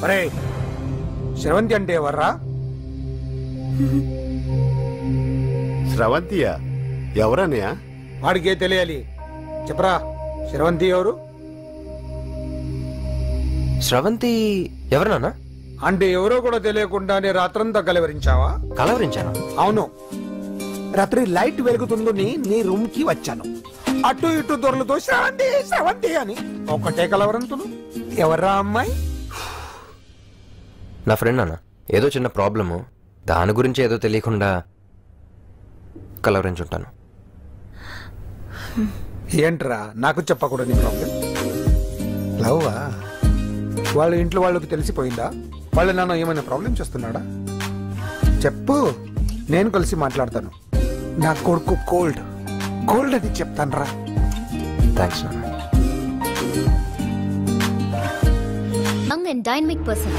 అరే శ్రవంతి అంటే ఎవర్రా? స్రవంతియా? ఎవరన్నయ్యా? వాడికే తెలియాలి. చెప్పరా, శ్రవంతి ఎవరు? స్రవంతి ఎవరు నాన్న? అంటే ఎవరో కూడా తెలియకుండానే రాత్రంతా కలవరించావా? కలవరించాను. అవును, రాత్రి లైట్ వెలుగుతుందని నీ రూమ్ కి వచ్చాను. అటు ఇటు దొరలతో శ్రవంతి శ్రవంతి అని ఒకటే కలవరంతులు. ఎవర్రా అమ్మాయి? నా ఫ్రెండ్ నాన్న. ఏదో చిన్న ప్రాబ్లము, దాని గురించి ఏదో తెలియకుండా కలవరించుంటాను. ఏంట్రా నాకు చెప్పకూడదు నీ ప్రాబ్లం? లవ్వా? వాళ్ళ ఇంట్లో వాళ్ళకి తెలిసిపోయిందా? వాళ్ళ నాన్న ఏమైనా ప్రాబ్లం చేస్తున్నాడా? చెప్పు, నేను కలిసి మాట్లాడతాను. నా కొడుకు కోల్డ్ కోల్డ్ అని చెప్తాను రా. థ్యాంక్స్ నాన్న. Young and dynamic person.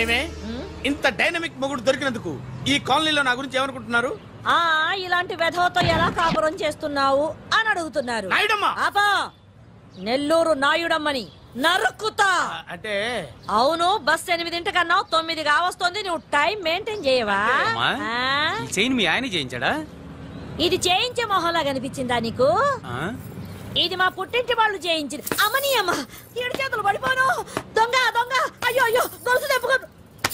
ఏమే ఇంత డైనమిక్ మొగుడు దొరికినందుకు ఈ కాలనీలో నా గురించి ఏమనుకుంటున్నారు? ఇలాంటి వెధవతో ఎలా కాపురం చేస్తున్నావు అని అడుగుతున్నారు. ఆపా, నెల్లూరు నాయుడమ్మని నరుక్కుతా. అంటే అవును, బస్ 8:00 9 కావస్తుంది. నువ్వు టైం మెయింటైన్ చేయవా? చైన్ మీ ఆయన చేయించాడా? ఇది చేయించే మొహంలా కనిపించిందా నీకు? ఇది మా పుట్టింటి వాళ్ళు చేయించింది. అమ్మని అమ్మ, 7 చేతులు పడిపోను. దొంగ దొంగ, అయ్యో అయ్యో, గొలుసు తెప్పుకో.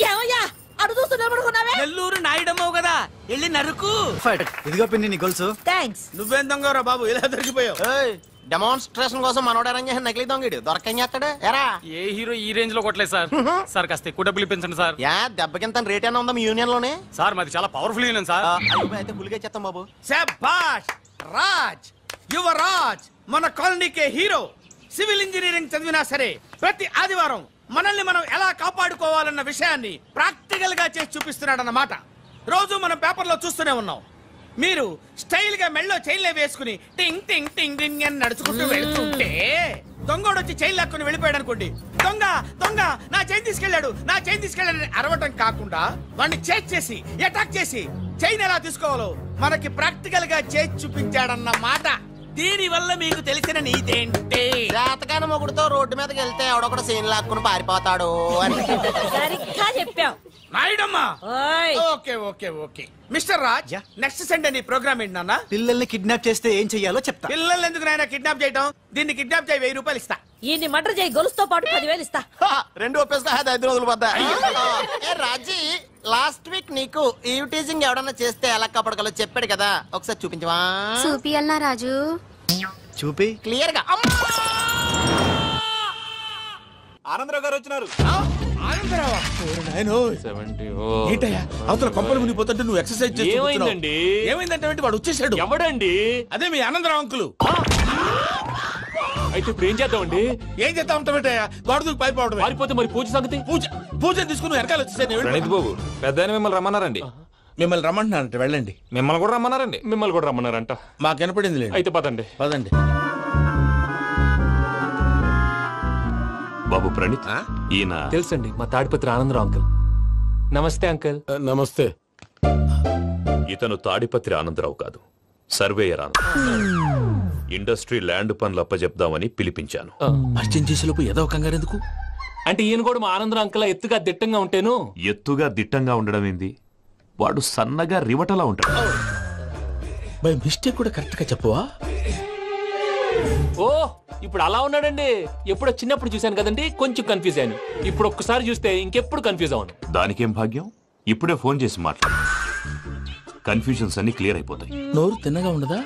ఏమయ్యా అడు చూస్తూ నిలబడుకున్నావే? నెల్లూరు నాయుడమ్మవు కదా, వెళ్ళి నరుకు. ఇదిగో పిన్ని నీ గొలుసు. థ్యాంక్స్. నువ్వేం దొంగరా బాబు, ఇలా దొరికిపోయావు? డెమాన్స్ట్రేషన్ కోసం మనోడు అరేంజ్ చేసిన నకిలీ దొంగడు దొరకం చేస్తాడు. ఎరా ఏ హీరో ఈ రేంజ్ లో కొట్టలేదు సార్. సార్ కాస్త ఎక్కువ డబ్బులు ఇప్పించండి సార్. దెబ్బకింత రేట్ అయినా ఉందా మీ యూనియన్ లోనే? సార్ మాది చాలా పవర్ఫుల్ యూనియన్ సార్. అయితే ఫుల్గా చేస్తాం బాబు. శభాష్ రాజ్, యువరాజ్, మన కాలనీకే హీరో. సివిల్ ఇంజనీరింగ్ చదివినా సరే ప్రతి ఆదివారం మనల్ని మనం ఎలా కాపాడుకోవాలన్న విషయాన్ని ప్రాక్టికల్ గా చేసి చూపిస్తున్నాడన్నమాట. రోజు మనం పేపర్లో చూస్తూనే ఉన్నాం. మీరు స్టైల్ గా మెళ్ళో చైన్లే వేసుకుని టింగ్ టింగ్ టింగ్ టింగ్ అని నడుచుకుంటూ వెళ్తుంటే దొంగోడు వచ్చి చైన్ లాక్కుని వెళ్ళిపోయాడు అనుకోండి. దొంగ దొంగ, నా చైన్ తీసుకెళ్లాడు, నా చైన్ తీసుకెళ్లాడని అరవటం కాకుండా వాడిని చేజ్ చేసి అటాక్ చేసి చైన్ ఎలా తీసుకోవాలో మనకి ప్రాక్టికల్ గా చేసి చూపించాడన్న మాట. దీని వల్ల మీకు తెలిసిన నీతేంటి? జాతకాన మొగుడుతో రోడ్డు మీదకి వెళ్తే ఎవడొకడు సీన్ లాక్కుని పారిపోతాడు అని. సరిగ్గా చెప్పావు నాయుడమ్మా. Okay okay okay mister Raj, next Sunday నీ ప్రోగ్రామ్ ఏంటి నాన్న? పిల్లల్ని కిడ్నాప్ చేస్తే ఏం చెయ్యాలో చెప్తా. పిల్లల్ని ఎందుకు నాయన కిడ్నాప్ చేయటం? దీన్ని కిడ్నాప్ చేయి, 1000 రూపాయలు ఇస్తా. ఈయన్ని మర్డర్ చేయి, గొలుసుతో పాటు 10,000 ఇస్తా. 2 ఒప్పేస్తా, 5 రోజులు పడ్డా. రాజీ, లాస్ట్ వీక్ నీకు ఈవ్ టీజింగ్ ఎవడన్నా చేస్తే ఎలా కాపాడగలో చెప్పాడు కదా, ఒకసారి చూపించవా? చూపియల్నా రాజు? చూపి క్లియర్ గా. ఆనందరావు గారు వచ్చినారు. అవతల కొంపలు మునిగిపోతుంటే నువ్వు ఎక్సర్సైజ్ చేస్తున్నావు. ఏమైందండి? ఏమైందంటే వాడు వచ్చేసాడు. ఎవడండి? అదే మీ ఆనందరావు అంకులు. అయితే ఇప్పుడు ఏం చేద్దామండి? ఏం చేస్తా ఉంటావేటయ్యా, గొడవకు పైపోవడం. పారిపోతే మరి పూజ సంగతి? పూజ తీసుకుని వెనకాల వచ్చేసాను. ప్రణీత్ బాబు, పెద్ద మిమ్మల్ని రమ్మన్నారండి. మిమ్మల్ని రమ్మంటున్నారంట, వెళ్ళండి. మిమ్మల్ని కూడా రమ్మన్నారండి. మిమ్మల్ని కూడా రమ్మన్నారంట. మాకు వినపడింది. అయితే పదండి. పదండి. బాబు ప్రణీత్, ఈయన తెలుసండి, మా తాడిపత్రి ఆనందరావు అంకుల్. నమస్తే అంకుల్. నమస్తే. ఇతను తాడిపత్రి ఆనందరావు కాదు, సర్వేయర్ ఆనందరావు. ఇండస్ట్రీ ల్యాండ్ పనులు అప్పచెప్దామని పిలిపించాను. పరిచయం చేసేలోపు ఏదో కంగారు ఎందుకు? అంటే ఈయన కూడా మా ఆనందరావు అంకుల్ ఎత్తుగా దిట్టంగా ఉంటేను. ఎత్తుగా దిట్టంగా ఉండడం ఏంది, వాడు సన్నగా రివటలా ఉంటాడు. బై మిస్టేక్ కూడా కరెక్ట్ గా చెప్పవా? ఓ, ఇప్పుడు అలా ఉన్నాడండి. ఎప్పుడో చిన్నప్పుడు చూశాను కదండి, కొంచెం కన్ఫ్యూజ్ అయ్యాను. ఇప్పుడు ఒక్కసారి చూస్తే ఇంకెప్పుడు కన్ఫ్యూజ్ అవ్వను. దానికేం భాగ్యం, ఇప్పుడే ఫోన్ చేసి మాట్లాడు. కన్ఫ్యూజన్స్ అన్ని క్లియర్ అయిపోతాయి. నోరు తిన్నగా ఉండదా?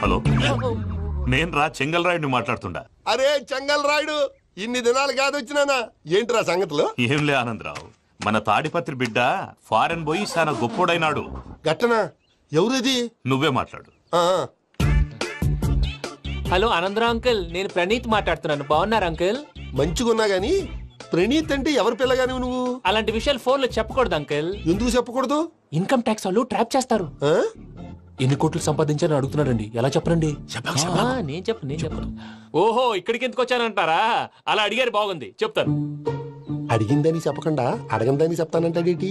హలో, నేను రా చెంగల్ రాయుడిని మాట్లాడుతుండా. అరే చెంగల్ రాయుడు, ఇన్ని దినాలు కాదు వచ్చినానా? ఏంట్రా సంగతులు? ఏంలే ఆనందరావు, మన తాడిపత్రి బిడ్డ ఫారెన్ పోయి చాలా గొప్పోడైనాడు. గట్టనా? ఎవరిది? నువ్వే మాట్లాడు. హలో ఆనందరావు అంకుల్, నేను ప్రణీత్ మాట్లాడుతున్నాను. బాగున్నారు అంకుల్? మంచిగున్నా గాని ప్రణీత్ అంటే ఎవరి పిల్లగాని నువ్వు? అలాంటి విషయాలు ఫోన్ లో చెప్పకూడదు అంకుల్. ఎందుకు చెప్పకూడదు? ఇన్కమ్ ట్యాక్స్ వాళ్ళు ట్రాప్ చేస్తారు. ఎన్ని కోట్లు సంపాదించాలని అడుగుతున్నారండి, ఎలా చెప్పరండి? నేను చెప్పను. ఓహో, ఇక్కడికి ఎందుకు వచ్చానంటారా? అలా అడిగారు, బాగుంది, చెప్తాను. అడిగిందని చెప్పకుండా అడగందని చెప్తానంటాడేటి?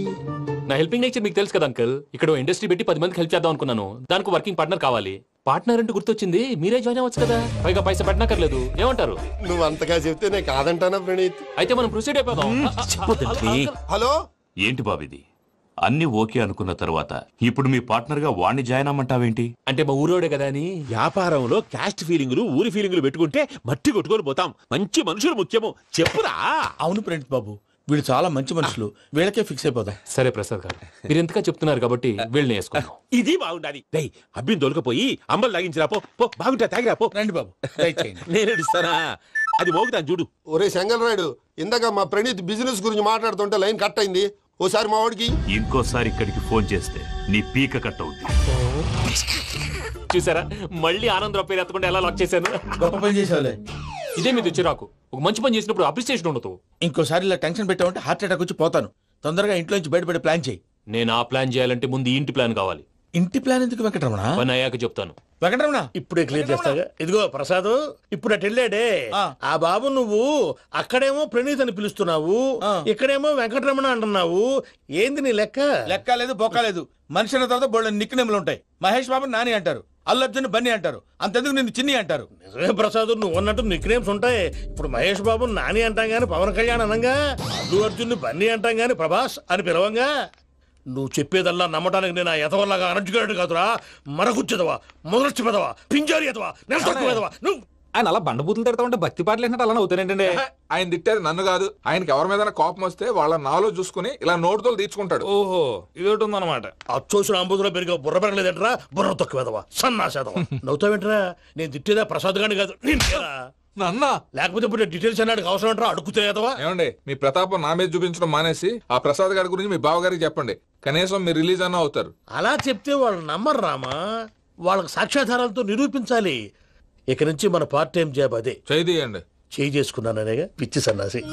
నా హెల్పింగ్ నేచర్ మీకు తెలుసు కదా అంకుల్. ఇక్కడ ఇండస్ట్రీ పెట్టి 10 మందికి హెల్ప్ చేద్దాం అనుకున్నాను. దానికి వర్కింగ్ పార్ట్నర్ కావాలి. పార్ట్నర్ అంటే గుర్తొచ్చింది, మీరే జాయిన్ అవ్వచ్చు కదా, పైగా పైసా పెట్టనక్కర్లేదు. ఏమంటారు? నువ్వు అంతగా చెప్తే నేను కాదంటానా ప్రణీత్? అయితే మనం ప్రొసీడ్ అయిపోదాం. హలో, ఏంటి బాబిది? అన్ని ఓకే అనుకున్న తర్వాత ఇప్పుడు మీ పార్ట్నర్ గా వాణ్ణి జాయిన్ అమ్మంటావేంటి? అంటే మా ఊరోడే కదా అని. వ్యాపారంలో క్యాస్ట్ ఫీలింగులు ఊరి ఫీలింగులు పెట్టుకుంటే మట్టి కొట్టుకొని పోతాం. మంచి మనుషులు ముఖ్యము. చెప్పురా. అవును ప్రణీత్ బాబు, వీళ్ళు చాలా మంచి మనుషులు, వీళ్ళకే ఫిక్స్ అయిపోదాం. సరే ప్రసాద్ గారు, మీరు ఎంతగా చెప్తున్నారు కాబట్టి వీళ్ళని వేసుకున్నాం. ఇది బాగుండాలి. డై అబ్బిని దొలకపోయి అంబలు తాగించిరా పో. పో బాగుంటా తాగిరా పో. రండి బాబు, దయచేయండి. నేను ఇస్తానా? అది మోగుతాను చూడు. ఒరే చెంగల్ రాయుడు, ఇందాక మా ప్రణీత్ బిజినెస్ గురించి మాట్లాడుతుంటే లైన్ కట్ అయింది. ఓసారి మా వాడికి ఇంకోసారి ఇక్కడికి ఫోన్ చేస్తే నీ పీక కట్ అవుద్ది. చూసారా, మళ్ళీ ఆనందరావు పేరు ఎత్తకుండా ఎలా లాక్ చేశాను. గొప్ప పని చేసేవాళ్ళే. ఇదే మీద చిరాకు. ఒక మంచి పని చేసినప్పుడు అప్రిసియేషన్ ఉండదు. ఇంకోసారి ఇలా టెన్షన్ పెట్టామంటే హార్ట్ అటాక్ వచ్చి పోతాను. తొందరగా ఇంట్లో నుంచి బయటపడే ప్లాన్ చేయి. నేను ఆ ప్లాన్ చేయాలంటే ముందు ఇంటి ప్లాన్ కావాలి. ఇంటి ప్లాన్ ఎందుకు వెంకటరమణ? పని అయ్యాక చెప్తాను. వెంకటరమణ ఇప్పుడే క్లియర్ చేస్తాగా. ఇదిగో ప్రసాద్, ఇప్పుడు అటు వెళ్ళాడే ఆ బాబు, నువ్వు అక్కడేమో ప్రణీత్ అని పిలుస్తున్నావు, ఇక్కడేమో వెంకటరమణ అంటున్నావు. ఏంది నీ లెక్క? లెక్క లేదు, బొక్క లేదు. మనిషి అన్న తర్వాత బోళ్ళ నిక్నెములు ఉంటాయి. మహేష్ బాబు నాని అంటారు, అల్లు అర్జున్ బన్నీ అంటారు, అంతెందుకు నిన్ను చిన్ని అంటారు. నిజమే ప్రసాద్, నువ్వు అన్నట్టు నిక్ నేమ్స్ ఉంటాయి. ఇప్పుడు మహేష్ బాబు నాని అంటాం గాని పవన్ కళ్యాణ్ అనంగా, అల్లు అర్జున్ బన్నీ అంటాం గాని ప్రభాస్ అని పిలవంగా. నువ్వు చెప్పేదల్లా నమ్మటానికి నేను ఆ ఎతవల్లాగా అనర్జుకేటెడ్ కాదురా. మరగుచ్చదవా, మొదలచ్చి పెదవా, పింజారి ఎదవా, నెలసొక్కు పెదవా. నువ్వు ఆయన అలా బండబూతులు తిడతా ఉంటే భక్తి పాటలు ఏంటంటే అలా అవుతానంటే. ఆయన తిట్టేది నన్ను కాదు, ఆయనకి ఎవరి మీద కోపం వస్తే వాళ్ళ నాలో చూసుకుని ఇలా నోటుతో తీర్చుకుంటాడు. ఓహో, ఇదొకటి ఉందన్నమాట. అచ్చోసిన అంబుధులో పెరిగే బుర్ర పెరగలేదంటరా, బుర్ర తొక్కు వెదవా, సన్నాసేదవా. నవ్వుతావేంట్రా? నేను తిట్టేదా ప్రసాద్ గాని కాదు, నిన్నేరా. నన్నా? లేకపోతే ఇప్పుడు డీటెయిల్స్ అన్నాడు అవసరం అంటారా? అడుగుతాయేదవా. ఏమండి, మీ ప్రతాపం నా మీద చూపించడం మానేసి ఆ ప్రసాద్ గారి గురించి మీ బావగారికి చెప్పండి. కనీసం మీరు రిలీజ్ అన్న అవుతారు. అలా చెప్తే వాళ్ళు నమ్మరు రామా. వాళ్ళకి సాక్ష్యాధారాలతో నిరూపించాలి. ఇక నుంచి మన పార్ట్ టైం జాబ్ అదే. చేయండి. చేయి చేసుకున్నాననేగా పిచ్చి సన్నాసి.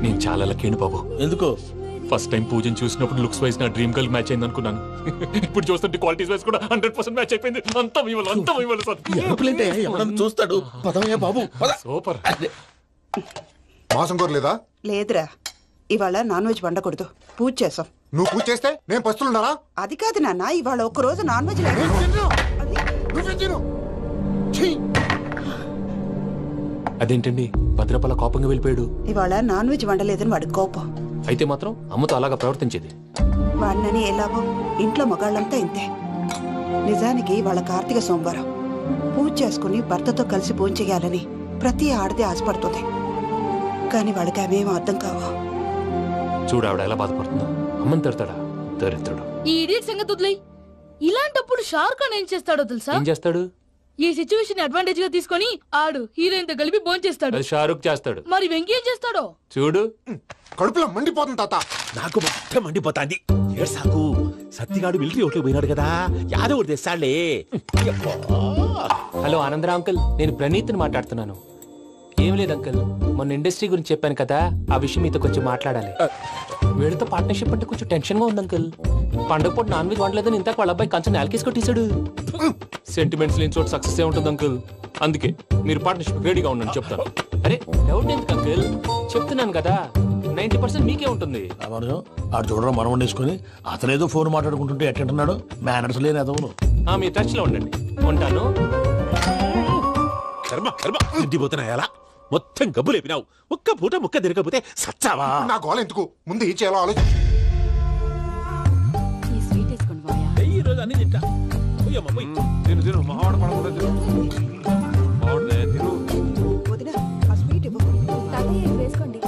నేను చాలా లక్కీ బాబు. ఎందుకు? ఫస్ట్ టైం పూజను చూసినప్పుడు లుక్స్ వైజ్ నా డ్రీమ్ గర్ల్ మ్యాచ్ అయింది అనుకున్నాను. ఇప్పుడు చూస్తుంటే క్వాలిటీస్ వైజ్ కూడా 100% మ్యాచ్ అయిపోయింది. అంతా మీ వల్ల సార్. చూస్తాడు. పదవయ్యా బాబు, సూపర్. మాసం కోరలేదా? లేదురా, ఇవాళ నాన్ వెజ్ వండకూడదు, పూజ చేసాం. నువ్వు పూజ చేస్తే నేను పస్తులున్నారా? అది కాదు నాన్న, ఇవాళ ఒక్క రోజు నాన్ వెజ్ లేదు. అదేంటండి భద్రపల కోపంగా వెళ్ళిపోయాడు? ఇవాళ నాన్ వెజ్ వండలేదని వాడి కోపం. అయితే మాత్రం అమ్మతో అలాగా ప్రవర్తించేది. వాడినని ఎలాగో ఇంట్లో మగాళ్ళంతా ఇంతే. నిజానికి వాళ్ళ కార్తీక సోమవారం పూజ చేసుకుని భర్తతో కలిసి పూజ చేయాలని ప్రతి ఆడది ఆశపడుతుంది. కానీ వాళ్ళకి అవేం అర్థం కావు. చూడు ఆవిడ ఎలా బాధపడుతుందో. అమ్మని తిడతాడా దరిద్రుడు. ఈ ఇడియట్ సంగతి వదిలేయ్. ఇలాంటప్పుడు షారుఖ్ ఖాన్ ఏం చేస్తాడో తెలుసా? ఏం చేస్తాడు? ఈ సిచ్యువేషన్ అడ్వాంటేజ్ గా తీసుకొని ఆడు హీరోయిన్ తో కలిపి బోన్ చేస్తాడు. అది షారుఖ్ చేస్తాడు. మరి వెంకీ ఏం చేస్తాడో చూడు. కడుపులో మండిపోతుంది తాత. నాకు మొత్తం మండిపోతాంది. ఏడ్సాకు, సత్తిగాడు మిలిటరీ ఓట్లు పోయినాడు కదా, యాదో ఒకటి తెస్తాడులే. హలో ఆనందరా అంకుల్, నేను ప్రణీత్ని మాట్లాడుతున్నాను. ఏం లేదు అంకుల్, మొన్న ఇండస్ట్రీ గురించి చెప్పాను కదా, ఆ విషయం మీతో కొంచెం మాట్లాడాలి. వీడితో పార్ట్నర్షిప్ అంటే కొంచెం టెన్షన్ గా ఉంది అంకుల్. పండగ పూట నాన్ వెజ్ వండలేదని ఇంతకు వాళ్ళ అబ్బాయి కంచెం నేలకేసి కొట్టేశాడు. సెంటిమెంట్స్ లేని చోట సక్సెస్ ఏ ఉంటుంది అంకుల్. అందుకే మీరు పార్ట్నర్షిప్ రెడీగా ఉండండి చెప్తాను. అరే డౌట్ ఎందుకు అంకుల్, చెప్తున్నాను కదా 90% మీకే ఉంటుంది. ఆడు చూడడం మనం వండేసుకుని అతనేదో ఫోన్ మాట్లాడుకుంటుంటే ఎట్టంటున్నాడు. మేనర్స్ లేని అదవును. మీ టచ్ లో ఉండండి. ఉంటాను. కర్మ కర్మ తిండిపోతున్నా ఎలా మొత్తం గబ్బు లేపినావు. ఒక్క పూట ముక్క తిరగకపోతే సచ్చావా? నా గోల ఎందుకు, ముందు ఏం చేయాలో ఆలోచించు. ఈ రోజు అన్ని తింటా. తిను తిను, మావాడు పడకుండా తిను. వదినా, ఆ స్వీట్ ఇవ్వు. వేసుకోండి.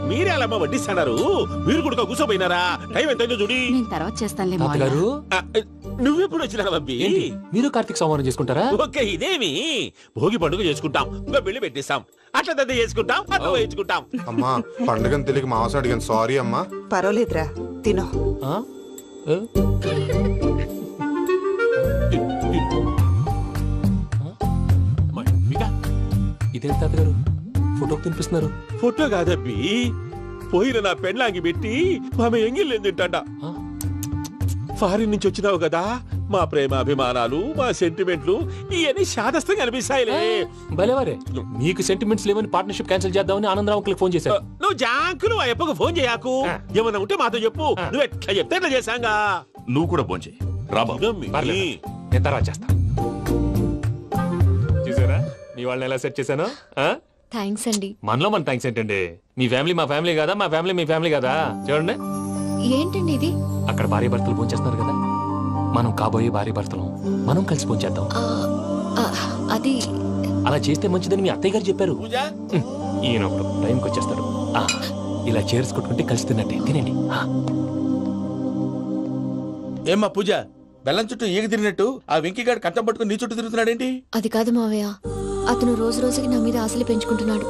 మీరే అలా వడ్డిస్తున్నారు. మీరు కూడా కూర్చోపోయినారా? టైం ఎంతైందో చూడి. నేను తర్వాత చేస్తానులే తాతగారు. నువ్వెప్పుడు వచ్చినా బంబి? మీరు కార్తీక్ సంహారం చేసుకుంటారా? ఓకే, ఇదేమి భోగి పండుగ చేసుకుంటాం, ఇంకా పెళ్లి పెట్టేస్తాం, అట్లా దద్ద చేసుకుంటాం, అట్లా వేయించుకుంటాం. అమ్మా పండుగని తెలియక మాంసం అడిగాను, సారీ అమ్మా. పర్వాలేదురా, తినో. ఇదేంటి తాతగారు ఫోటోకి తినిపిస్తున్నారు? ఫోటో కాదబ్బి, పోయిన నా పెళ్ళాంగి పెట్టి ఆమె ఎంగిల్లేం తింటాడ. ఫారిన్ నుంచి వచ్చినావు కదా, మా ప్రేమ అభిమానాలు, మా సెంటిమెంట్లు ఇవన్నీ శాదస్తంగా అనిపిస్తాయిలే. భలేవారే, మీకు సెంటిమెంట్స్ లేవని పార్ట్నర్షిప్ క్యాన్సిల్ చేద్దామని ఆనందరావు అంకుల్ ఫోన్ చేశారు. నువ్వు జాంకులు ఆ అప్పకు ఫోన్ చేయకు, ఏమన్నా ఉంటే మాతో చెప్పు. నువ్వు ఎట్లా చెప్తే ఎట్లా చేశాంగా. నువ్వు కూడా ఫోన్ చేయి రాబా. నేను తర్వాత చేస్తా. చూసారా మీ వాళ్ళని ఎలా సెట్ చేశాను? థ్యాంక్స్ అండి. మనలో మన థ్యాంక్స్ ఏంటండి? మీ ఫ్యామిలీ మా ఫ్యామిలీ కదా, మా ఫ్యామిలీ మీ ఫ్యామిలీ కదా. చూడండి, ఏంటండి ఇది? అక్కడ భార్య భర్తలు ఫోన్ చేస్తున్నారు కదా, మనం కాబోయే భార్య భర్తలు మనం కలిసి ఫోన్ చేద్దాం. అది అలా చేస్తే మంచిదని మీ అత్తయ్య గారు చెప్పారు. ఈయన ఒకడు టైంకి వచ్చేస్తాడు. ఇలా చేర్స్ కొట్టుకుంటే కలిసి తిన్నట్టే. తినండి. ఏమ్మా పూజ, బెల్లం చుట్టూ ఈగ తిరిగినట్టు ఆ వెంకీగాడు కంటం పట్టుకుని నీ చుట్టూ తిరుగుతున్నాడేంటి? అది కాదు మావయ్య, అతను రోజు రోజుకి నా మీద ఆశలు పెంచుకుంటున్నాడు.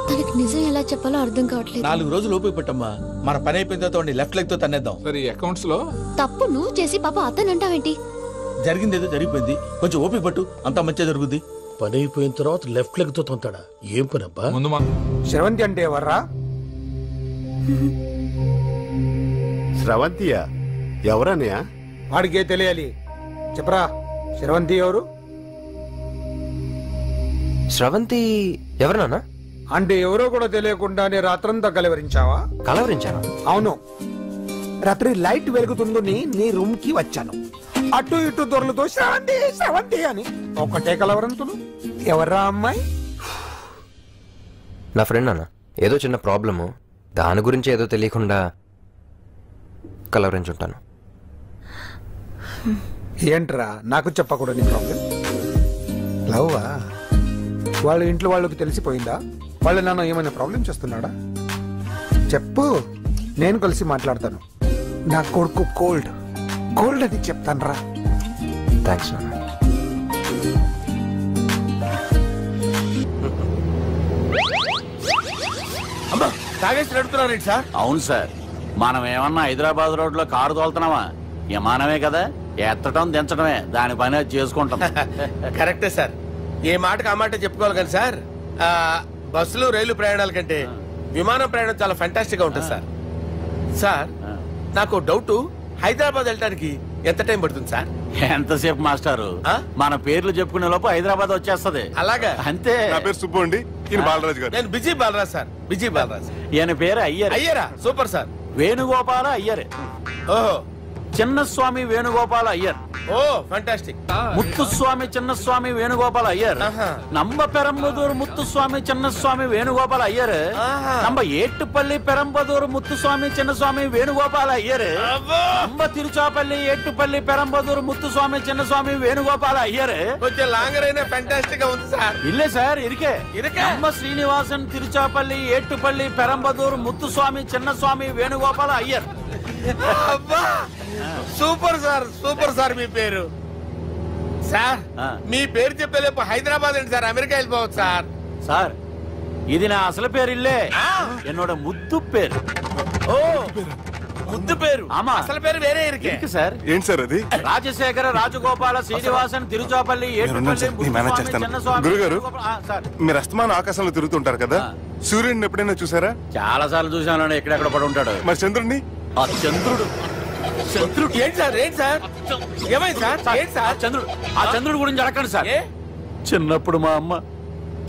తనకి నిజం ఎలా చెప్పాలో అర్థం కావట్లేదు. 4 రోజులు ఓపిక పట్టమ్మా, మన పని అయిపోయిన తర్వాత లెఫ్ట్ లెగ్ తో తన్నేద్దాం. సరే, అకౌంట్స్ లో తప్పు నువ్వు చేసి పాప అతను అంటావేంటి? జరిగిందేదో జరిగిపోయింది, కొంచెం ఓపిక పట్టు, అంతా మంచిగా జరుగుద్ది. పని అయిపోయిన తర్వాత లెఫ్ట్ లెగ్ తో తొంతాడా? ఏం పని అబ్బా? శ్రవంతి అంటే ఎవర్రా? శ్రవంతియా? ఎవరన్నయ్యా? వాడికే తెలియాలి, చెప్పరా. శ్రవంతి ఎవరు? శ్రవంతి ఎవరు నాన్న? అంటే ఎవరో కూడా తెలియకుండానే రాత్రంతా కలవరించావా? కలవరించాను. అవును, రాత్రి లైట్ వెలుగుతుందని నీ రూమ్ కి వచ్చాను. అటు ఇటు దొరలతో శ్రవంతి శ్రవంతి అని ఒకటే కలవరంతులు. ఎవర్రా అమ్మాయి? నా ఫ్రెండ్ నాన్న, ఏదో చిన్న ప్రాబ్లము, దాని గురించి ఏదో తెలియకుండా కలవరించుంటాను. ఏంట్రా నాకు చెప్పకూడదు నీ ప్రాబ్లం? లవ్వా? వాళ్ళ ఇంట్లో వాళ్ళకి తెలిసిపోయిందా? వాళ్ళ నాన్న ఏమైనా ప్రాబ్లం చేస్తున్నాడా? చెప్పు, నేను కలిసి మాట్లాడతాను. నా కొడుకు కోల్డ్ కోల్డ్ అని చెప్తాను రా. థ్యాంక్స్ నాన్న. అమ్మా, తాగేసి నడుపుతున్నారేంటి సార్? అవును సార్, మనం ఏమన్నా హైదరాబాద్ రోడ్ లో కారు తోలుతున్నామా? విమానమే కదా, ఎత్తడం దించడమే దాని పని అది చేసుకుంటాం. కరెక్టే సార్, ఏ మాటకు ఆ మాట చెప్పుకోవాలి కానీ సార్, బస్సులు రైలు ప్రయాణాల కంటే విమానం ప్రయాణం చాలా ఫెంటాస్టిక్ గా ఉంటుంది సార్. సార్, నాకు డౌట్, హైదరాబాద్ వెళ్ళడానికి ఎంత టైం పడుతుంది సార్? ఎంతసేపు మాస్టారు, మన పేర్లు చెప్పుకునే లోపు హైదరాబాద్ వచ్చేస్తది. అలాగా? అంతే. నా పేరు సుబ్బు అండి, ఈయన బాలరాజు గారు. నేను busy Balaraj sir, busy Balaraj. ఈయన పేరు అయ్యర్. అయ్యరా? Super sir. వేణుగోపాల అయ్యర్. ఓహో, చిన్నస్వామి వేణుగోపాల అయ్యర్. ఓ ఫెంటాస్టిక్. ముత్తుస్వామి చిన్నస్వామి వేణుగోపాల అయ్యర్. நம்ம பெரம்பதூர் முத்துசுவாமி சின்னசுவாமி வேணுகோபால ஐயர். நம்ம ஏட்டுப்பள்ளி பெரம்பதூர் முத்துசுவாமி சின்னசுவாமி வேணுகோபால ஐயர். நம்ம திருச்சாப்பள்ளி ஏட்டுப்பள்ளி பெரம்பதூர் முத்துசுவாமி சின்னசுவாమి వేణుగోపాల ஐயர். కొంచెం లాంగర్ అయినా ఫెంటాస్టిక్ గా ఉంది సార్. இல்ல சார், இருக்கே. நம்ம Srinivasan Tiruchapalli Ettupalli Perambadur Muthuswamy Chinnaswamy Venugopala Iyer. Super sir, super sir. మీ పేరు సార్, మీ పేరు చెప్పేలేపు హైదరాబాద్ ఏంటి సార్, అమెరికా వెళ్ళిపోవచ్చు సార్. సార్, ఇది నా అసలు పేరు ఇల్లే, என்னோட ముద్దు పేరు. ఓ ముద్దు పేరు? ఆమా, అసలు పేరు వేరే ఇருக்கு సార్. ఏంటి సార్ అది? రాజశేఖర రాజగోపాల శ్రీనివాసన్ తిరుచాపల్లి గురుగారు, మీరు అస్తమానం ఆకాశంలో తిరుగుతుంటారు కదా, సూర్యుడిని ఎప్పుడైనా చూసారా? చాలా సార్లు చూసాను, ఎక్కడెక్కడ పడి ఉంటాడు. మరి చంద్రుడిని? ఆ చంద్రుడు. చంద్రుడు ఏంటి సార్? ఏంటి సార్? ఏమైంది సార్? ఏంటి సార్? చంద్రుడు. ఆ చంద్రుడు గురించి అడగండి సార్. చిన్నప్పుడు మా అమ్మ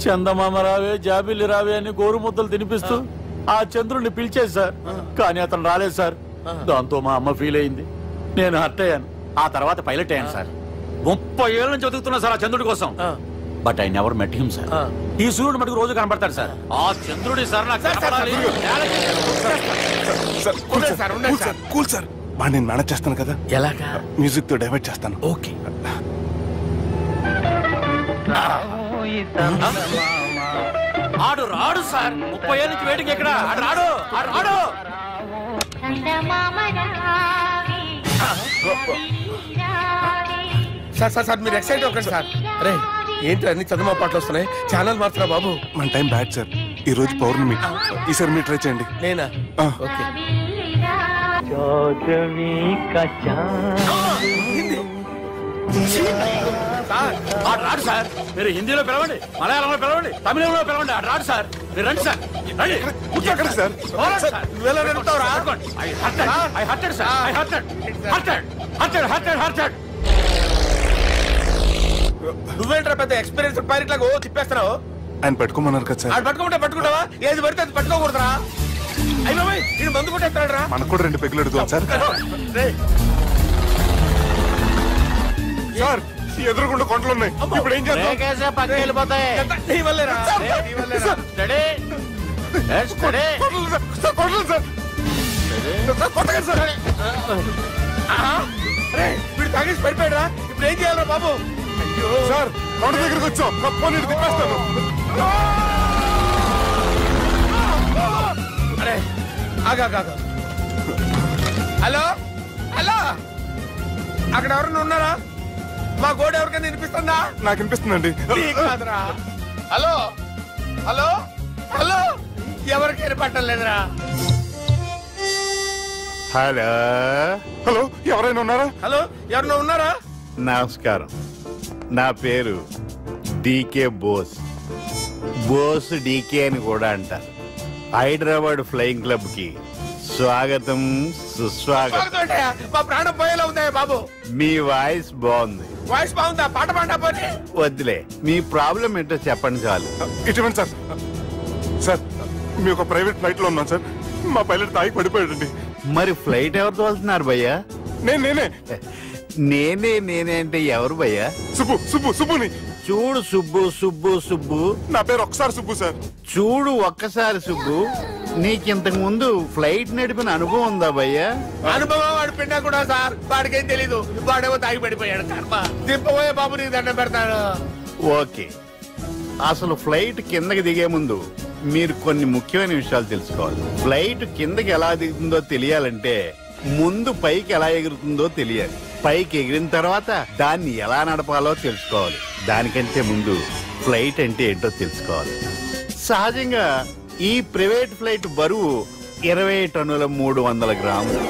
చందమామ రావే జాబిల్లి రావే అని గోరుముద్దలు తినిపిస్తూ ఆ చంద్రుడిని పిలిచేది సార్, కానీ అతను రాలేదు సార్. దాంతో మా అమ్మ ఫీల్ అయింది, నేను హర్ట్ అయ్యాను. ఆ తర్వాత పైలట్ అయ్యాను సార్. 30 ఏళ్ళ నుంచి చదువుతున్నా సార్ ఆ చంద్రుడి కోసం. But I never met him sir. ఈ సూర్యుడు మటుకు రోజు కనబడతాడు సార్. ఆ చంద్రుడి సార్ నాకు కూల్ సార్, బాగా నేను మేనేజ్ చేస్తాను కదా. ఎలాగా? మ్యూజిక్ తో డైవర్ట్ చేస్తాను. ఓకే. ఆడు రాడు సార్, 30 ఏళ్ళ నుంచి వేటికి ఎక్కడ రాడు. రాడు. సార్ మీరు ఎక్సైట్ అవ్వకండి సార్. అరే ఏంటి అన్ని చదువు పాటలు వస్తున్నాయి, ఛానల్ మార్చరా బాబు. మన టైం బ్యాడ్ సార్, ఈ రోజు పౌర్ణమి, ఈసారి మీరు ట్రై చేయండి. నేనా? ఓకే. రాడు సార్, మీరు హిందీలో పిలవండి, మలయాళంలో పిలవండి, తమిళంలో పిలవండి, రాడు సార్. మీరు రండి సార్, రండి. కూర్చోకండి సార్. నువ్వేంట్రా పెద్ద ఎక్స్పీరియన్స్ పైరెట్ లాగా ఓ తిప్పేస్తున్నావు? ఆయన పట్టుకోమన్నారు కదా సార్. ఆడు పట్టుకుంటే పట్టుకుంటావా? ఏది పడితే అది పట్టుకోకూడదురా. అయ్యో నేను మందు కొట్టేస్తాడు రా. మనకు కూడా 2 పెగ్గులు అడుగుతాం సార్. సార్ ఎదురుకుండా కొండలు ఉన్నాయి, ఇప్పుడు ఏం చేద్దాం? పక్కకి వెళ్ళిపోతాయి. నీ వల్లేరా? వీడు తాగేసి పడిపోయాడు రా. ఇప్పుడు ఏం చేయాలరా బాబు? సార్ కొండ దగ్గరికి వచ్చాం, పోనీ తిప్పేస్తాను. అరే ఆగా. హలో హలో, అక్కడ ఎవరన్నా ఉన్నారా? మా గోడ ఎవరికైనా వినిపిస్తుందా? నాకు వినిపిస్తుందండి. కాదురా. హలో హలో హలో, ఎవరికి వినపట్టలేదురా. హలో హలో, ఎవరైనా ఉన్నారా? హలో ఎవరైనా ఉన్నారా? నమస్కారం, నా పేరు డీకే బోస్. బోస్ డీకే అని కూడా అంటారు. హైదరాబాద్ ఫ్లయింగ్ క్లబ్ కి స్వాగతం సుస్వాగతం. మా ప్రాణం పోయేలా ఉందా బాబు? మీ వాయిస్ బాగుంది. వాయిస్ బాగుందా? పాట పాడా పోనీ. వద్దులే, మీ ప్రాబ్లం ఏంటో చెప్పండి చాలు. ఇటువంటి సార్, సార్ మీ ఒక ప్రైవేట్ ఫ్లైట్ లో ఉన్నాం సార్, మా పైలట్ తాగి పడిపోయాడండి. మరి ఫ్లైట్ ఎవరితో వెళ్తున్నారు భయ్యా? నేనే అంటే ఎవరు భయ్యా? సుబ్బుని. చూడు సుబ్బు, నా పేరు ఒకసారి సుబ్బు సార్. చూడు ఒక్కసారి సుబ్బు, నీకింతకు ముందు ఫ్లైట్ నడిపిన అనుభవం ఉందా భయ్యా? అనుభవం వాడు పిన్నా కూడా సార్, వాడికేం తెలీదు. వాడేమో తాగి పడిపోయాడు. కర్మ దింపబోయే బాబు, నీకు దండం పెడతాను. ఓకే, అసలు ఫ్లైట్ కిందకి దిగే ముందు మీరు కొన్ని ముఖ్యమైన విషయాలు తెలుసుకోవాలి. ఫ్లైట్ కిందకి ఎలా దిగుతుందో తెలియాలంటే ముందు పైకి ఎలా ఎగురుతుందో తెలియాలి. పైకి ఎగిరిన తర్వాత దాన్ని ఎలా నడపాలో తెలుసుకోవాలి. దానికంటే ముందు ఫ్లైట్ అంటే ఏంటో తెలుసుకోవాలి. సహజంగా ఈ ప్రైవేట్ ఫ్లైట్ బరువు 20 టన్నుల 300 గ్రాములు.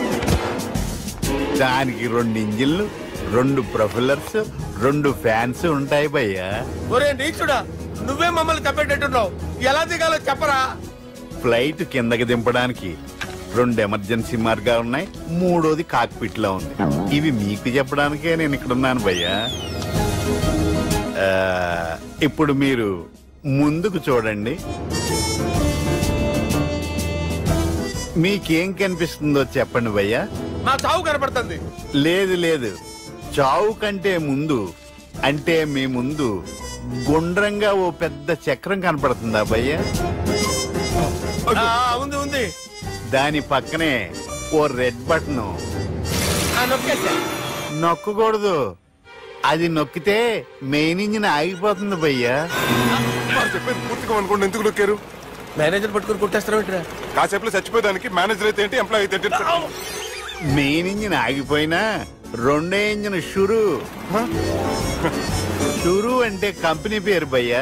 దానికి 2 ఇంజిన్లు, 2 ప్రొపెల్లర్స్, 2 ఫ్యాన్స్ ఉంటాయి భయ్యా. ఒరే నీచుడా, నువ్వే మమ్మల్ని తప్పేటట్టున్నావు. ఎలా దిగాలో చెప్పరా? ఫ్లైట్ కిందకి దింపడానికి 2 ఎమర్జెన్సీ మార్గాలు ఉన్నాయి, 3వది కాక్పిట్ లో ఉంది. ఇవి మీకు చెప్పడానికే నేను ఇక్కడ ఉన్నాను భయ్యా. ఇప్పుడు మీరు ముందుకు చూడండి. మీకేం కనిపిస్తుందో చెప్పండి భయ్యా. నా చావు కనపడుతుంది. లేదు, చావు కంటే ముందు, అంటే మీ ముందు గుండ్రంగా ఓ పెద్ద చక్రం కనపడుతుందా భయ్యా? ఉంది. దాని పక్కనే ఓ రెడ్ బటన్. నొక్కకూడదు, అది నొక్కితే మెయిన్ ఇంజిన్ ఆగిపోతుంది భయ్యా. చెప్పేది పూర్తిగా అనుకోండి, ఎందుకు నొక్కారు? మేనేజర్ పట్టుకుని కొట్టేస్తారా? కాసేపులో చచ్చిపోయేదానికి మేనేజర్ అయితే ఏంటి, ఎంప్లాయ్ అయితే ఏంటి? మెయిన్ ఇంజిన్ ఆగిపోయినా 2వ ఇంజిన్ షురు అంటే కంపెనీ పేరు భయ్యా.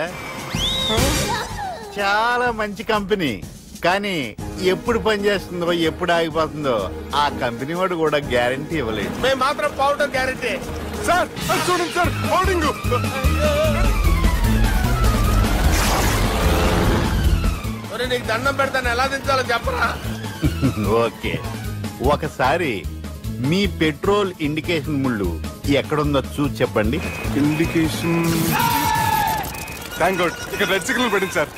చాలా మంచి కంపెనీ, కానీ ఎప్పుడు పనిచేస్తుందో ఎప్పుడు ఆగిపోతుందో ఆ కంపెనీ వాడు కూడా గ్యారంటీ ఇవ్వలేదు. మేము మాత్రం పౌడర్ గ్యారంటీ. సార్ చూడండి సార్, పౌడింగ్. నీకు దండం పెడతాను, ఎలా దించాలో చెప్పరా? ఓకే, ఒకసారి మీ పెట్రోల్ ఇండికేషన్ ముళ్ళు ఎక్కడుందో చూసి చెప్పండి. ఇండికేషన్, థాంక్ గాడ్, ఇక్కడ రెడ్ సిగ్నల్ పడింది సార్.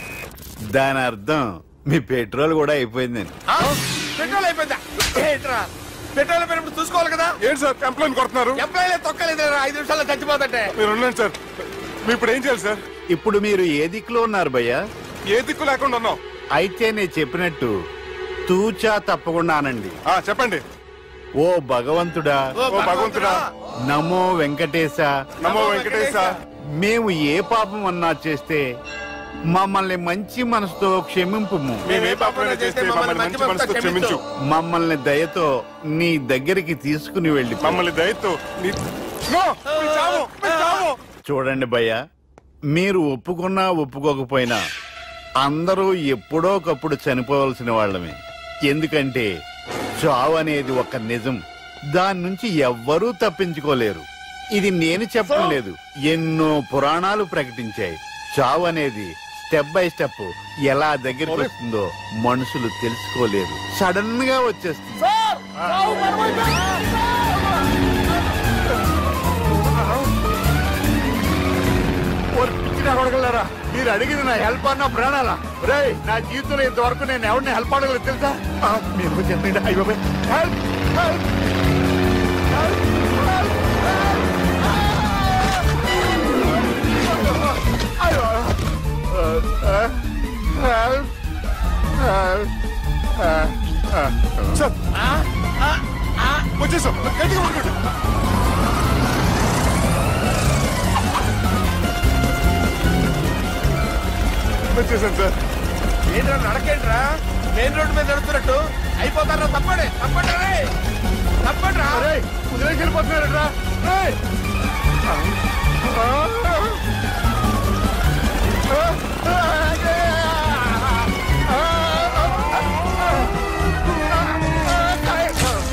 దాని అర్థం మీ పెట్రోల్ కూడా అయిపోయిందండి. పెట్రోల్ అయిపోయిందా? పెట్రోల్ అయిపోయినప్పుడు చూసుకోవాలి కదా. ఏంటి సార్ ఎంప్లాయ్ కొడుతున్నారు? ఎంప్లాయ్ తొక్కలేదు, 5 నిమిషాల్లో చచ్చిపోతుంటే. మీరు ఉండండి సార్, మీరు ఇప్పుడు ఏం చేయాలి సార్? ఇప్పుడు మీరు ఏ దిక్కులో ఉన్నారు భయ్యా? ఏ దిక్కు లేకుండా ఉన్నాం. అయితే నేను చెప్పినట్టు తూచా తప్పకుండా అనండి. చెప్పండి. ఓ భగవంతుడా, నమో వెంకటేశ, మేము ఏ పాపం అన్నా చేస్తే మమ్మల్ని మంచి మనసుతో క్షమింపు. క్షమించు. మమ్మల్ని దయతో నీ దగ్గరికి తీసుకుని వెళ్ళి మమ్మల్ని దయతో చూడండి భయ్య, మీరు ఒప్పుకున్నా ఒప్పుకోకపోయినా అందరూ ఎప్పుడో ఒకప్పుడు చనిపోవలసిన వాళ్ళమే. ఎందుకంటే చావు అనేది ఒక నిజం, దాని నుంచి ఎవ్వరూ తప్పించుకోలేరు. ఇది నేను చెప్పడం లేదు, ఎన్నో పురాణాలు ప్రకటించాయి. చావు అనేది స్టెప్ బై స్టెప్ ఎలా దగ్గరికి వస్తుందో మనుషులు తెలుసుకోలేరు, సడన్ గా వచ్చేస్తుంది. అడగలరా, మీరు అడిగింది నా హెల్ప్ అన్న ప్రాణాలా? రే, నా జీవితంలో ఇంతవరకు నేను ఎవరిని హెల్ప్ అడగలేదు తెలుసా? మీరు చెప్పండి. అయ్యో హెల్ప్ హెల్ప్ వచ్చేసాం, గట్టిగా పట్టుకోండి. వచ్చేసాను సార్. ఏంట్రా నడకేంట్రా, మెయిన్ రోడ్డు మీద నడుస్తున్నట్టు అయిపోతారా? తప్పండి తప్పండి తప్పండి రా. వదిలేసి వెళ్ళిపోతున్నారా?